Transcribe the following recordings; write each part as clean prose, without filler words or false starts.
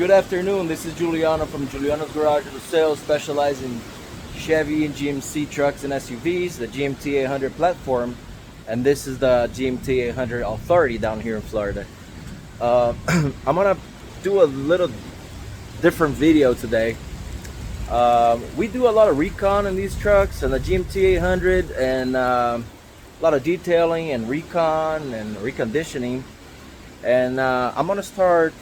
Good afternoon. This is Giuliano from Giuliano's Garage Auto Sales, specializing in Chevy and GMC trucks and SUVs, the GMT 800 platform, and this is the GMT 800 Authority down here in Florida. I'm gonna do a little different video today. We do a lot of recon in these trucks and the GMT 800, and a lot of detailing and recon and reconditioning. And I'm gonna start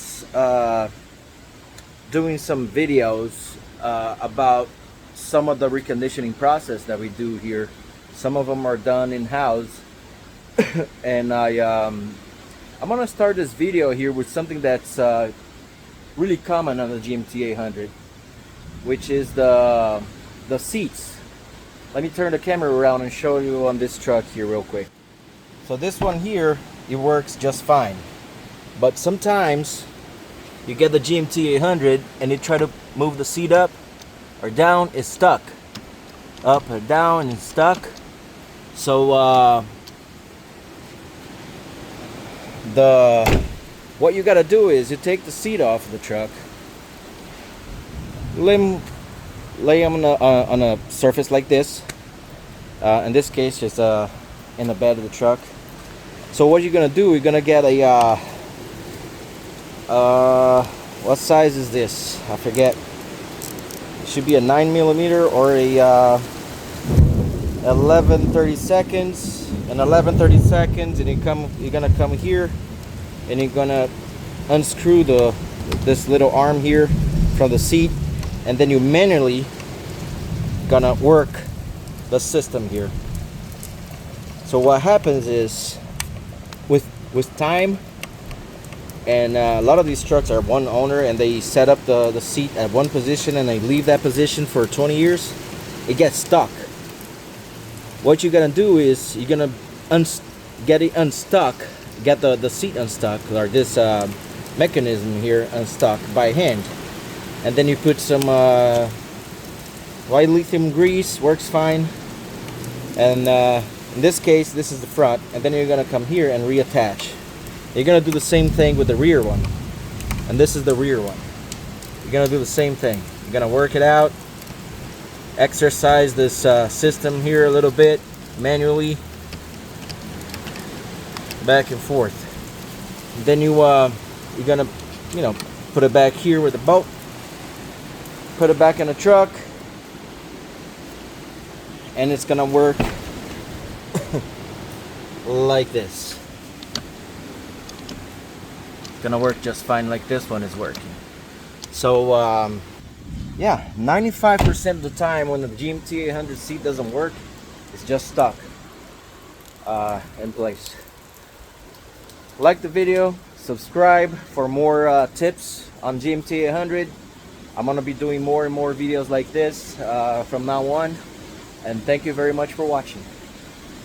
doing some videos about some of the reconditioning process that we do here. Some of them are done in-house, and I'm gonna start this video here with something that's really common on the GMT 800, which is the seats. Let me turn the camera around and show you on this truck here real quick. So this one here, it works just fine. But sometimes you get the GMT 800 and you try to move the seat up or down, it's stuck. Up or down and it's stuck. So what you gotta do is you take the seat off of the truck, lay them on a surface like this. In this case, it's in the bed of the truck. So what you're gonna do, you're gonna get a what size is this? I forget. It should be a 9mm or a 11/32. An 11/32, and you're gonna come here, and you're gonna unscrew this little arm here from the seat, and then you manually gonna work the system here. So what happens is, with time, and a lot of these trucks are one owner and they set up the seat at one position and they leave that position for 20 years, it gets stuck. What you're gonna do is you're gonna get it unstuck, get the seat unstuck, or this mechanism here unstuck by hand, and then you put some white lithium grease, works fine. And in this case, this is the front, and then you're gonna come here and reattach. You're gonna do the same thing with the rear one, and this is the rear one. You're gonna do the same thing. You're gonna work it out, exercise this system here a little bit manually, back and forth. And then you're gonna put it back here with the bolt, put it back in the truck, and it's gonna work like this. It's gonna work just fine like this one is working. So yeah, 95% of the time when the GMT 800 seat doesn't work, it's just stuck in place. Like the video, subscribe for more tips on GMT 800. I'm gonna be doing more and more videos like this from now on, and thank you very much for watching.